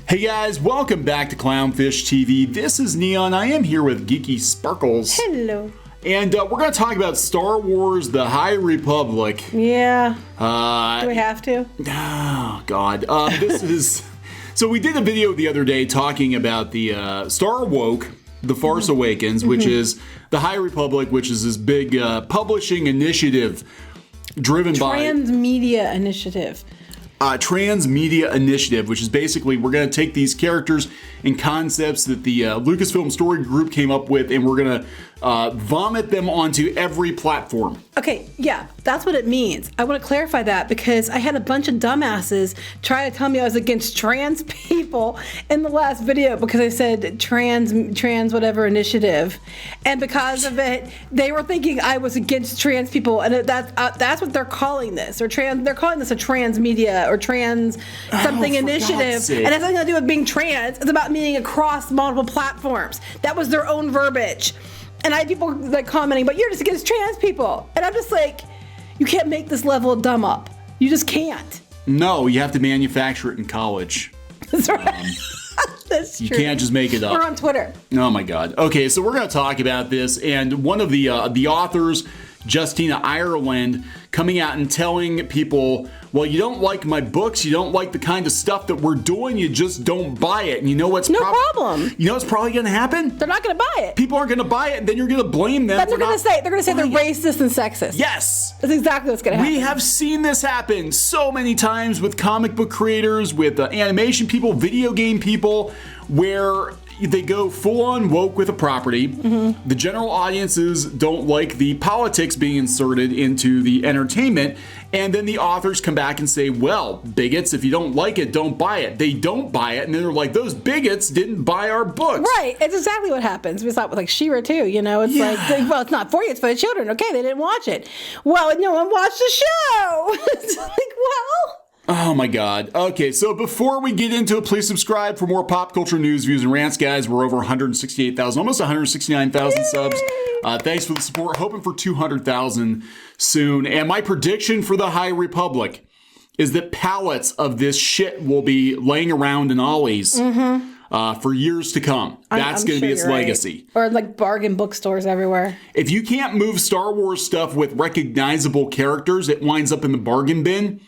Hey guys, welcome back to Clownfish TV. This is Kneon. I am here with Geeky Sparkles. Hello. And we're going to talk about Star Wars: The High Republic. Yeah. Do we have to? Oh, God. This is... So we did a video the other day talking about the Star Woke, The Force Awakens, which is The High Republic, which is this big publishing initiative driven by... Transmedia initiative. Transmedia initiative, which is basically we're going to take these characters and concepts that the Lucasfilm Story Group came up with, and we're going to vomit them onto every platform. Okay, yeah, that's what it means. I want to clarify that because I had a bunch of dumbasses try to tell me I was against trans people in the last video because I said trans whatever initiative, and because of it, they were thinking I was against trans people, and that's what they're calling this. They're calling this a transmedia or trans something initiative, and it has nothing to do with being trans. It's about meaning across multiple platforms. That was their own verbiage. And I had people like commenting, but you're just against trans people. And I'm just like, you can't make this level of dumb up. You just can't. No, you have to manufacture it in college. That's right. That's true. You can't just make it up. Or on Twitter. Oh my God. Okay, so we're going to talk about this. And one of the authors, Justina Ireland, coming out and telling people, well, you don't like my books, you don't like the kind of stuff that we're doing, you just don't buy it. And you know what's problem? You know what's probably going to happen? They're not going to buy it. People aren't going to buy it, and then you're going to blame them. Then they're going to say they're racist and sexist. Yes. That's exactly what's going to happen. We have seen this happen so many times with comic book creators, with animation people, video game people, where they go full-on woke with a property. The general audiences don't like the politics being inserted into the entertainment, and then the authors come back and say, well, bigots, if you don't like it, don't buy it. They don't buy it, and then they're like, those bigots didn't buy our books. Right. It's exactly what happens. We saw it with like She-Ra too, you know? It's like, well, it's not for you, it's for the children. Okay, they didn't watch it. Well, no one watched the show. It's like, well... Oh my God. Okay, so before we get into it, please subscribe for more pop culture news, views, and rants, guys. We're over 168,000, almost 169,000 subs. Thanks for the support. Hoping for 200,000 soon. And my prediction for the High Republic is that pallets of this shit will be laying around in Ollie's for years to come. That's going to be its legacy. Right. Or like bargain bookstores everywhere. If you can't move Star Wars stuff with recognizable characters, it winds up in the bargain bin.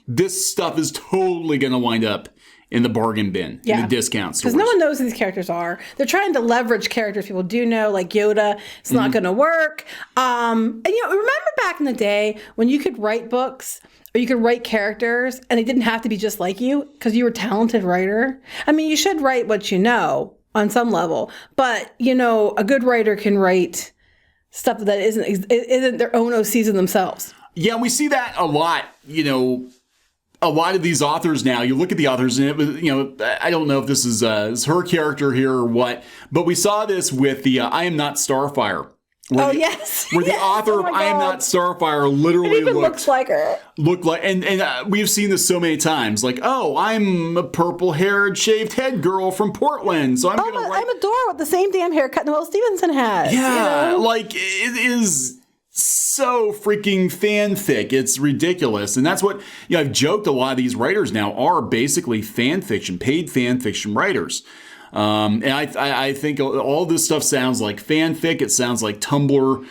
This stuff is totally going to wind up in the bargain bin, in the discount stores. Because no one knows who these characters are. They're trying to leverage characters people do know, like Yoda. It's not going to work. And you know, remember back in the day when you could write books or you could write characters and they didn't have to be just like you because you were a talented writer? I mean, you should write what you know on some level, but you know, a good writer can write stuff that isn't their own OCs in themselves. Yeah, we see that a lot, you know. A lot of these authors now, you look at the authors, and it was, you know, I don't know if this is her character here or what, but we saw this with the I Am Not Starfire. Where the author of I Am Not Starfire literally looks like her. And we've seen this so many times. Like, oh, I'm a purple-haired, shaved head girl from Portland, so I'm going to write... I'm a Dora with the same damn haircut Noelle Stevenson has. Yeah, you know? like, it is... so freaking fanfic. It's ridiculous. And that's what, you know, I've joked a lot of these writers now are basically fan fiction, paid fan fiction writers. And I think all this stuff sounds like fanfic. It sounds like Tumblr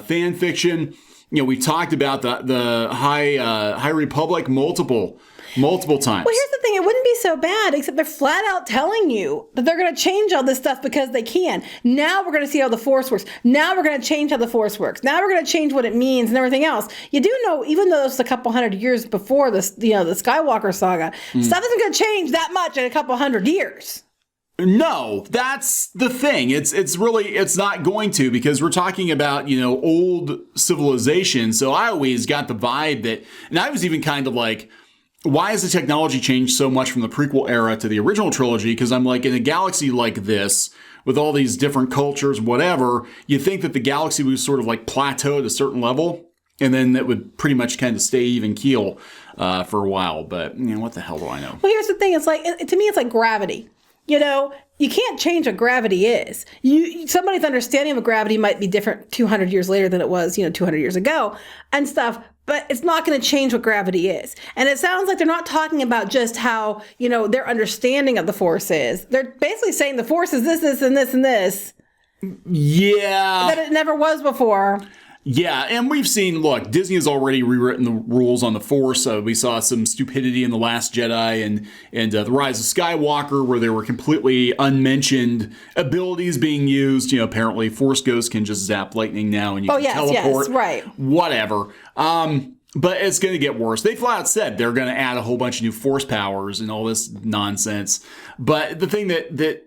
fan fiction. You know, we've talked about the High Republic multiple times. Well, here's the thing. It wouldn't be so bad, except they're flat out telling you that they're going to change all this stuff because they can. Now we're going to see how the Force works. Now we're going to change how the Force works. Now we're going to change what it means and everything else. You do know, even though it's a couple hundred years before this, you know, the Skywalker saga, stuff isn't going to change that much in a couple hundred years. No, that's the thing. It's not going to, because we're talking about, you know, old civilization. So I always got the vibe that, and I was even kind of like, why has the technology changed so much from the prequel era to the original trilogy? Because I'm like, in a galaxy like this, with all these different cultures, whatever, you think that the galaxy would sort of like plateau at a certain level, and then it would pretty much kind of stay even keel for a while. But, you know, what the hell do I know? Well, here's the thing. It's like, to me, it's like gravity. You know, you can't change what gravity is. Somebody's understanding of gravity might be different 200 years later than it was, you know, 200 years ago and stuff. but it's not going to change what gravity is. And it sounds like they're not talking about just how, their understanding of the Force is. They're basically saying the Force is this, this, and this, and this. Yeah. That it never was before. Yeah, and we've seen, look, Disney has already rewritten the rules on the Force. We saw some stupidity in The Last Jedi and The Rise of Skywalker, where there were completely unmentioned abilities being used. Apparently Force Ghosts can just zap lightning now and you can teleport. Yes, right. Whatever. But it's going to get worse. They flat out said they're going to add a whole bunch of new Force powers and all this nonsense. But the thing that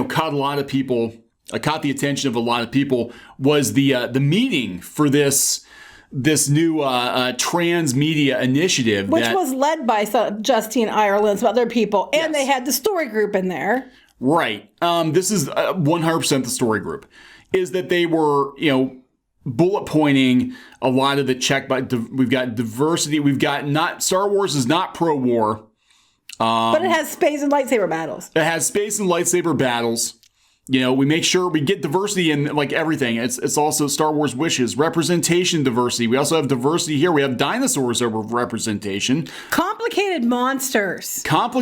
caught a lot of people... caught the attention of a lot of people was the meeting for this new transmedia initiative. Which was led by Justina Ireland, some other people, and they had the story group in there. Right. This is 100% the story group. Is that they were, bullet pointing a lot of the check, but we've got diversity. We've got Star Wars is not pro-war. But it has space and lightsaber battles. It has space and lightsaber battles. We make sure we get diversity in like everything. It's also Star Wars wishes, representation, diversity. We also have diversity here. We have dinosaurs over representation. Complicated monsters. What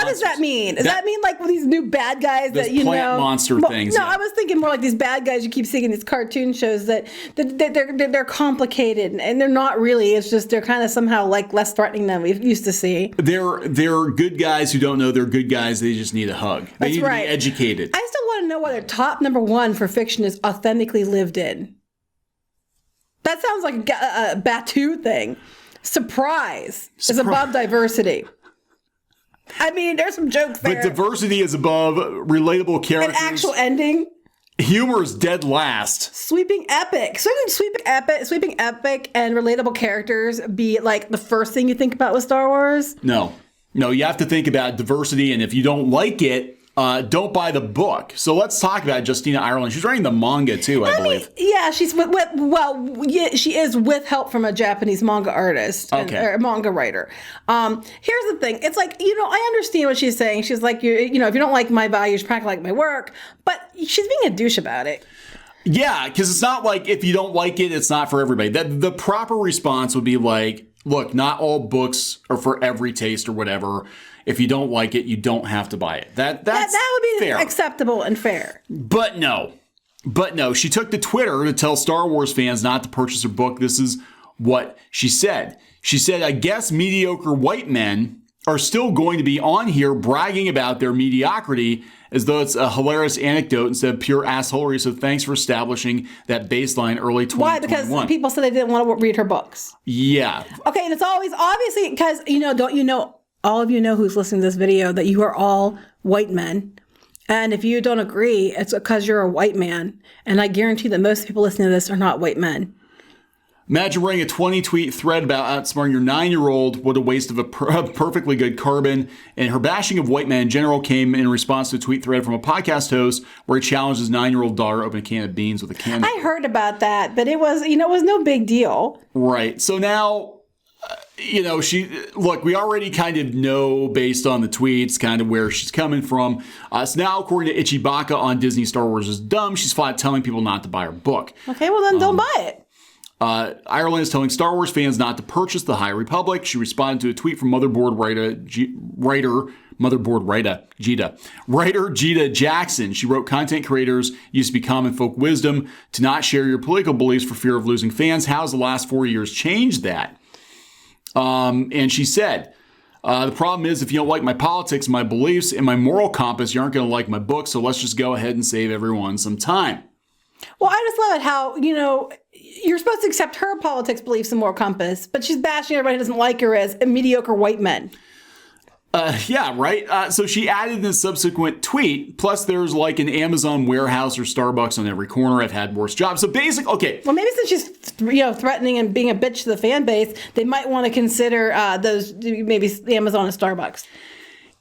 does that mean? Does that mean like these new bad guys that plant monster things? No, I was thinking more like these bad guys you keep seeing in these cartoon shows that they're complicated and they're not really. It's just they're kind of somehow like less threatening than we used to see. They're good guys who don't know they're good guys. They just need a hug. They need to be educated. I still want to know whether top number one for fiction is authentically lived in. That sounds like a Batu thing. Surprise is above diversity. I mean, there's some jokes there. But diversity is above relatable characters. An actual ending. Humor is dead last. Sweeping epic. Sweeping epic and relatable characters be like the first thing you think about with Star Wars? No, you have to think about diversity, and if you don't like it, don't buy the book. So let's talk about Justina Ireland. She's writing the manga too, I believe. Yeah, she's she is with help from a Japanese manga artist or manga writer. Here's the thing. It's like, I understand what she's saying. She's like, if you don't like my values, you probably like my work. But she's being a douche about it. Yeah, because it's not like if you don't like it, it's not for everybody. The proper response would be like, look, not all books are for every taste or whatever. If you don't like it, you don't have to buy it. That would be fair. Acceptable and fair. But no, she took to Twitter to tell Star Wars fans not to purchase her book. This is what she said. She said, I guess mediocre white men are still going to be on here bragging about their mediocrity as though it's a hilarious anecdote instead of pure assholery. So thanks for establishing that baseline early 2021. Why? Because people said they didn't want to read her books. Yeah. Okay, and it's always obviously because, all of you know who's listening to this video that you are all white men. And if you don't agree, it's because you're a white man. And I guarantee that most people listening to this are not white men. Imagine writing a 20-tweet thread about outsmarting your 9-year-old. What a waste of a perfectly good carbon. And her bashing of white men in general came in response to a tweet thread from a podcast host where he challenged his 9-year-old daughter to open a can of beans with a can. I heard about that, but it was no big deal. Right. So now... we already kind of know based on the tweets kind of where she's coming from. So now, according to Ichibaka on Disney, Star Wars is dumb. She's flat telling people not to buy her book. Okay, well then don't buy it. Ireland is telling Star Wars fans not to purchase The High Republic. She responded to a tweet from Motherboard writer Gita Jackson. She wrote, content creators used to be common folk wisdom to not share your political beliefs for fear of losing fans. How has the last 4 years changed that? And she said, the problem is if you don't like my politics, my beliefs, and my moral compass, you aren't going to like my book. So let's just go ahead and save everyone some time. Well, I just love it how, you're supposed to accept her politics, beliefs, and moral compass, but she's bashing everybody who doesn't like her as mediocre white men. Yeah, right. So she added in a subsequent tweet, plus there's like an Amazon warehouse or Starbucks on every corner. I've had worse jobs. So okay. Well, maybe since she's threatening and being a bitch to the fan base, they might want to consider those maybe Amazon and Starbucks.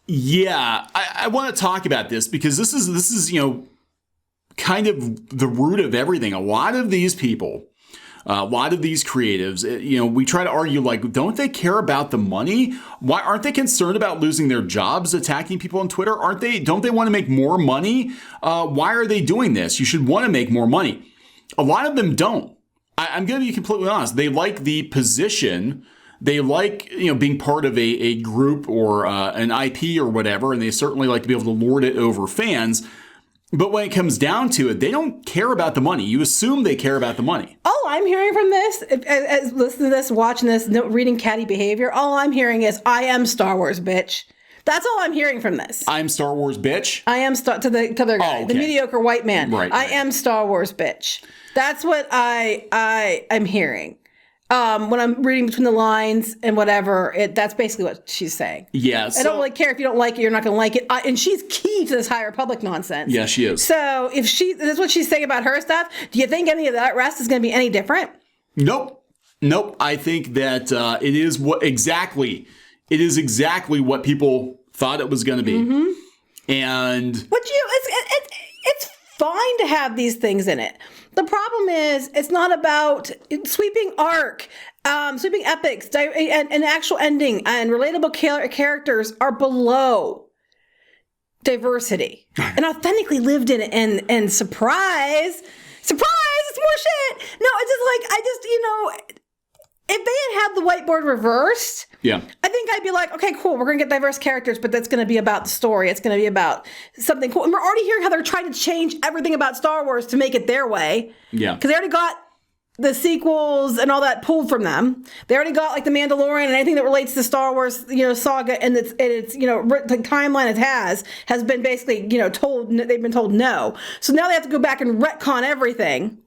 Yeah, I want to talk about this because this is kind of the root of everything. A lot of these people. A lot of these creatives, we try to argue like, don't they care about the money? Why aren't they concerned about losing their jobs, attacking people on Twitter? Don't they want to make more money? Why are they doing this? You should want to make more money. A lot of them don't. I'm going to be completely honest. They like the position. They like, being part of a group or an IP or whatever, and they certainly like to be able to lord it over fans. But when it comes down to it, they don't care about the money. You assume they care about the money. All I'm hearing from this, as listening to this, watching this, reading catty behavior, all I'm hearing is, I am Star Wars, bitch. That's all I'm hearing from this. I'm Star Wars, bitch. I am to the other guy, the mediocre white man. Right. I am Star Wars, bitch. That's what I'm hearing. When I'm reading between the lines and whatever, that's basically what she's saying. Yeah. I don't really care if you don't like it, you're not going to like it. And she's key to this High Republic nonsense. Yeah, she is. So if that's what she's saying about her stuff, do you think any of that rest is going to be any different? Nope. I think that it is exactly what people thought it was going to be. Mm-hmm. And it's fine to have these things in it. The problem is, it's not about sweeping arc, sweeping epics, and actual ending, and relatable characters are below diversity. And authentically lived in, and surprise, it's more shit. No, if they had the whiteboard reversed, yeah, I think I'd be like, okay, cool, we're going to get diverse characters, but that's going to be about the story. It's going to be about something cool. And we're already hearing how they're trying to change everything about Star Wars to make it their way. Yeah. Because they already got the sequels and all that pulled from them. They already got like The Mandalorian and anything that relates to Star Wars, saga, and it's the timeline it has been basically, they've been told no. So now they have to go back and retcon everything.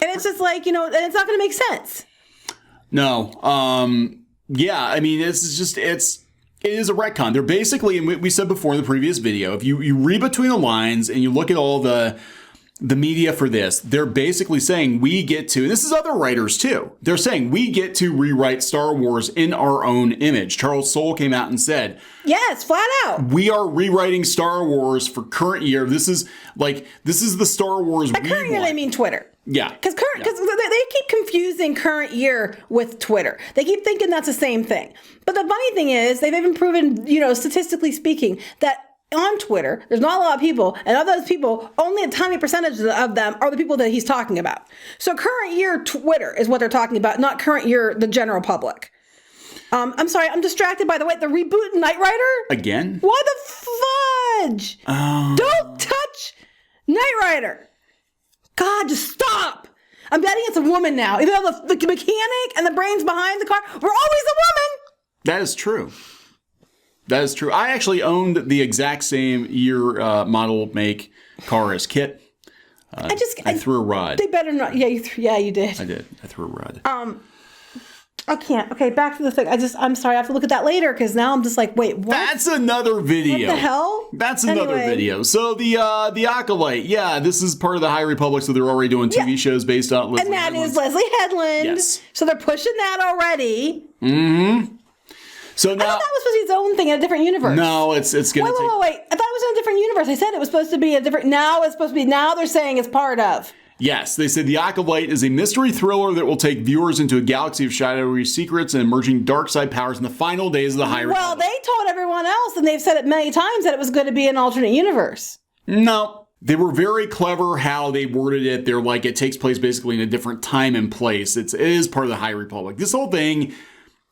And it's just like, and it's not going to make sense. No. Yeah, I mean, it is a retcon. They're basically, and we said before in the previous video, if you read between the lines and you look at all the media for this, they're basically saying we get to, and this is other writers too, they're saying we get to rewrite Star Wars in our own image. Charles Soule came out and said, yes, flat out, we are rewriting Star Wars for current year. This is the Star Wars by current year, they mean Twitter. Yeah. Because they keep confusing current year with Twitter. They keep thinking that's the same thing. But the funny thing is, they've even proven, statistically speaking, that on Twitter, there's not a lot of people, and of those people, only a tiny percentage of them are the people that he's talking about. So current year Twitter is what they're talking about, not current year the general public. I'm sorry, I'm distracted by the reboot Knight Rider? Again? Why the fudge? Don't touch Knight Rider. God, just stop. I'm betting it's a woman now. Even though the mechanic and the brains behind the car were always a woman. That is true. I actually owned the exact same year, model, make car as Kit. I threw a rod. They better not. Yeah, you did. I did. I threw a rod. I can't. Okay, back to the thing. I'm sorry. I have to look at that later because now I'm just like, wait, what? That's another video. What the hell? That's another video. So the Acolyte, yeah, this is part of the High Republic, so they're already doing TV shows based on Leslie Headland. And that is Leslie Headland. Yes. So they're pushing that already. Mm-hmm. So now, I thought that was supposed to be its own thing in a different universe. No, it's going to Wait. I thought it was in a different universe. I said it was supposed to be a different. Now they're saying it's part of. Yes, they said The Acolyte is a mystery thriller that will take viewers into a galaxy of shadowy secrets and emerging dark side powers in the final days of the High Republic. Well, they told everyone else, and they've said it many times, that it was going to be an alternate universe. No. They were very clever how they worded it. They're like, it takes place basically in a different time and place. It is part of the High Republic. This whole thing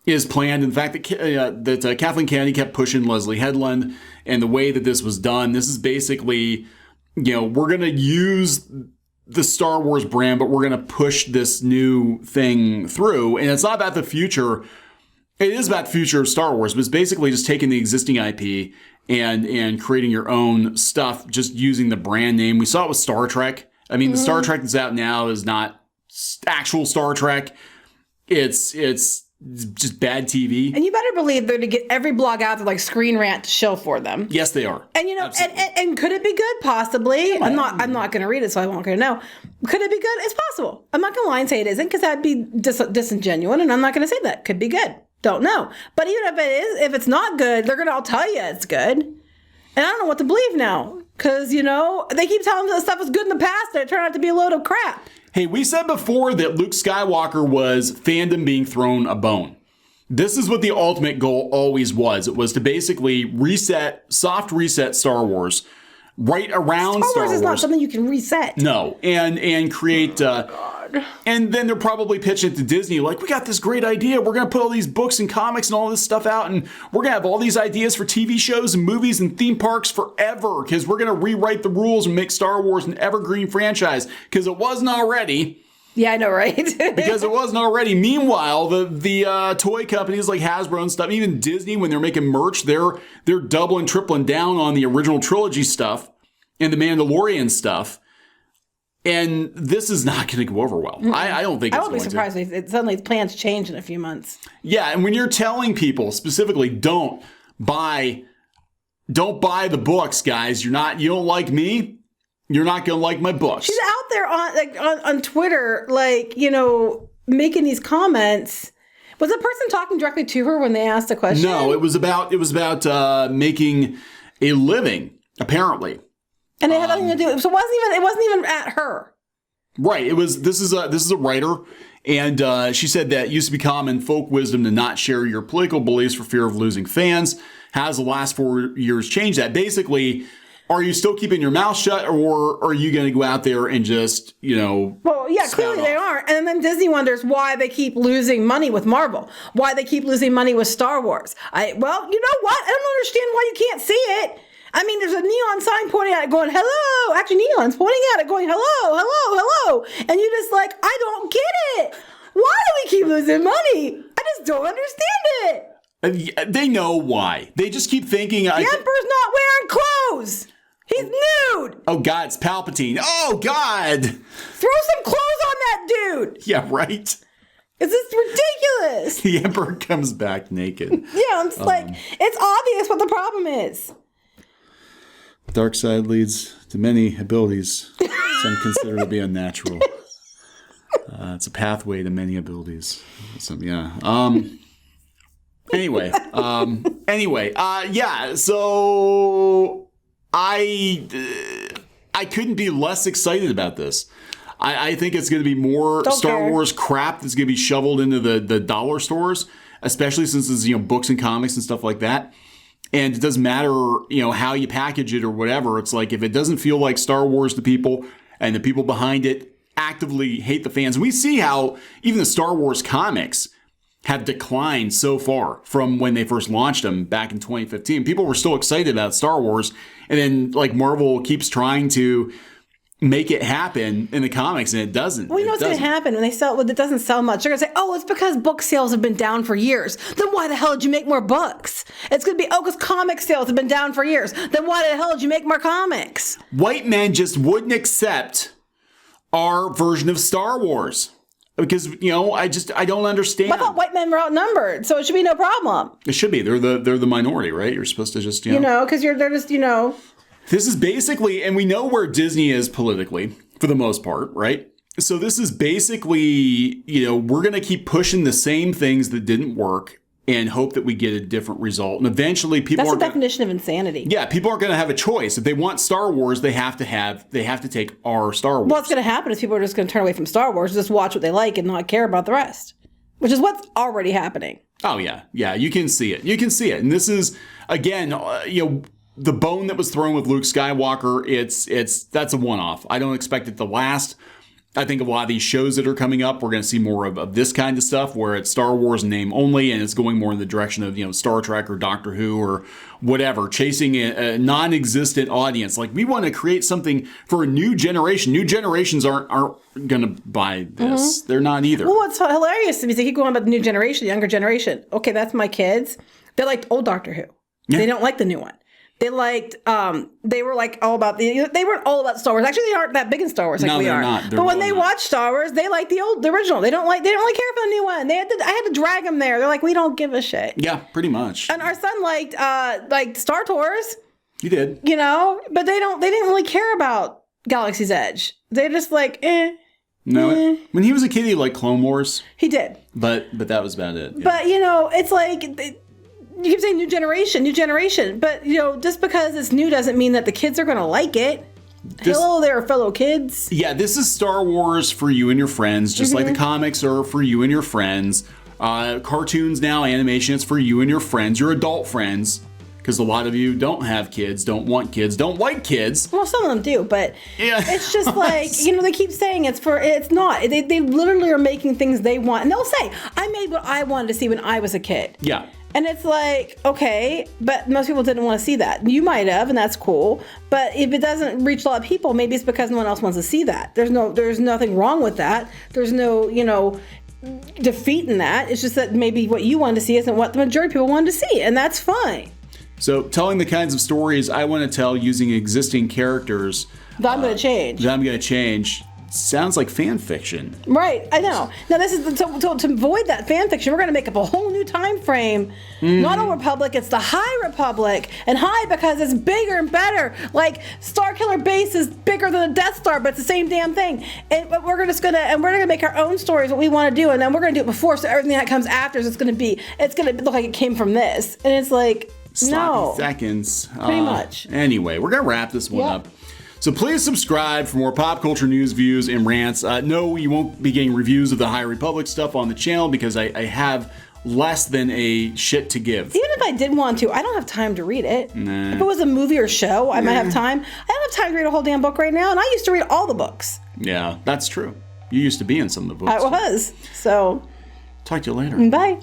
is planned. In fact, that Kathleen Kennedy kept pushing Leslie Headland, and the way that this was done, this is basically, we're going to use the Star Wars brand, but we're going to push this new thing through. And it's not about the future. It is about the future of Star Wars, but it's basically just taking the existing IP and creating your own stuff, just using the brand name. We saw it with Star Trek. I mean, the Star Trek that's out now is not actual Star Trek. It's just bad TV. And you better believe they're to get every blog out there like Screen Rant to show for them. Yes, they are. And and could it be good? Possibly. I'm not going to read it, so I won't going to know. Could it be good? It's possible. I'm not going to lie and say it isn't, because that'd be disingenuous, and I'm not going to say that. Could be good. Don't know. But even if it is, if it's not good, they're going to all tell you it's good. And I don't know what to believe now, because they keep telling us that stuff was good in the past, and it turned out to be a load of crap. Hey, we said before that Luke Skywalker was fandom being thrown a bone. This is what the ultimate goal always was. It was to basically soft reset Star Wars right around Star Wars. Star Wars is not something you can reset. No, and create God. And then they're probably pitching it to Disney like, we got this great idea. We're going to put all these books and comics and all this stuff out, and we're going to have all these ideas for TV shows and movies and theme parks forever because we're going to rewrite the rules and make Star Wars an evergreen franchise because it wasn't already. Yeah, I know, right? Because it wasn't already. Meanwhile, the toy companies like Hasbro and stuff, even Disney, when they're making merch, they're doubling, tripling down on the original trilogy stuff and the Mandalorian stuff. And this is not going to go over well. I don't think it's going to. I won't be surprised if suddenly plans change in a few months. Yeah, and when you're telling people specifically, don't buy the books, guys. You don't like me. You're not going to like my books. She's out there on Twitter, making these comments. Was the person talking directly to her when they asked the question? No, it was about making a living, apparently. And it had nothing to do. So it wasn't even at her. Right. This is a writer, and she said that it used to be common folk wisdom to not share your political beliefs for fear of losing fans. Has the last 4 years changed that? Basically, are you still keeping your mouth shut, or are you going to go out there and just, Well, yeah, clearly they aren't. And then Disney wonders why they keep losing money with Marvel, why they keep losing money with Star Wars. Well, you know what? I don't understand why you can't see it. I mean, there's a neon sign pointing at it going, hello. Actually, neon's pointing at it going, hello, hello, hello. And you're just like, I don't get it. Why do we keep losing money? I just don't understand it. They know why. They just keep thinking. The Emperor's not wearing clothes. He's nude. Oh, God, it's Palpatine. Oh, God. Throw some clothes on that dude. Yeah, right. Is this ridiculous? The Emperor comes back naked. Yeah, I'm just like, it's obvious what the problem is. Dark side leads to many abilities some consider to be unnatural. It's a pathway to many abilities. Anyway. Yeah. So I couldn't be less excited about this. I think it's going to be more Star Wars crap that's going to be shoveled into the dollar stores, especially since it's books and comics and stuff like that. And it doesn't matter, how you package it or whatever. It's like if it doesn't feel like Star Wars to people and the people behind it actively hate the fans. And we see how even the Star Wars comics have declined so far from when they first launched them back in 2015. People were still excited about Star Wars. And then Marvel keeps trying to make it happen in the comics, and it doesn't. Well, what's going to happen when it doesn't sell much? They're going to say, oh, it's because book sales have been down for years. Then why the hell did you make more books? It's going to be, because comic sales have been down for years. Then why the hell did you make more comics? White men just wouldn't accept our version of Star Wars. Because, I don't understand. I thought white men were outnumbered, so it should be no problem. It should be. They're the minority, right? You're supposed to just, because they're just, This is basically, and we know where Disney is politically, for the most part, right? So this is basically, we're going to keep pushing the same things that didn't work and hope that we get a different result. And eventually people That's the definition of insanity. Yeah, people aren't going to have a choice. If they want Star Wars, they have to take our Star Wars. What's going to happen is people are just going to turn away from Star Wars, just watch what they like and not care about the rest, which is what's already happening. Oh, yeah. Yeah, you can see it. And this is, again, the bone that was thrown with Luke Skywalker, that's a one-off. I don't expect it to last. I think a lot of these shows that are coming up, we're going to see more of this kind of stuff where it's Star Wars name only and it's going more in the direction of, Star Trek or Doctor Who or whatever, chasing a non-existent audience. Like, we want to create something for a new generation. New generations aren't going to buy this. Mm-hmm. They're not either. Well, what's hilarious to me is they keep going about the new generation, the younger generation. Okay, that's my kids. They liked old Doctor Who. Yeah. They don't like the new one. They liked, they were all about they weren't all about Star Wars. Actually, they aren't that big in Star Wars like we are. Not. But when they watch Star Wars, they like the original. They don't really care for the new one. I had to drag them there. They're like, we don't give a shit. Yeah, pretty much. And our son liked Star Tours. He did. But they didn't really care about Galaxy's Edge. They just No, when he was a kid, he liked Clone Wars. He did. But that was about it. Yeah. But, it's like... You keep saying new generation, but just because it's new doesn't mean that the kids are going to like it. Hello there, fellow kids. Yeah, this is Star Wars for you and your friends, just like the comics are for you and your friends. Cartoons now, animation, it's for you and your friends, your adult friends. because a lot of you don't have kids, don't want kids, don't like kids. Well, some of them do, but Yeah. it's just like, they keep saying it's not. They literally are making things they want. And they'll say, I made what I wanted to see when I was a kid. Yeah. And it's like, okay, but most people didn't want to see that. You might have, and that's cool. But if it doesn't reach a lot of people, maybe it's because no one else wants to see that. There's nothing wrong with that. There's no, defeat in that. It's just that maybe what you wanted to see isn't what the majority of people wanted to see, and that's fine. So telling the kinds of stories I want to tell using existing characters That I'm going to change sounds like fan fiction. Right, I know. Now this is to avoid that fan fiction. We're going to make up a whole new time frame. Not a republic, it's the High Republic, and high because it's bigger and better. Like Starkiller Base is bigger than the Death Star, but it's the same damn thing. But we're gonna make our own stories, what we want to do, and then we're going to do it before. So everything that comes after is going to look like it came from this, and it's like Sloppy seconds. Pretty much. Anyway, we're going to wrap this one up. So please subscribe for more pop culture news, views, and rants. No, you won't be getting reviews of the High Republic stuff on the channel because I have less than a shit to give. Even if I did want to, I don't have time to read it. Nah. If it was a movie or show, I might have time. I don't have time to read a whole damn book right now, and I used to read all the books. Yeah, that's true. You used to be in some of the books. I was. So. Talk to you later. Bye.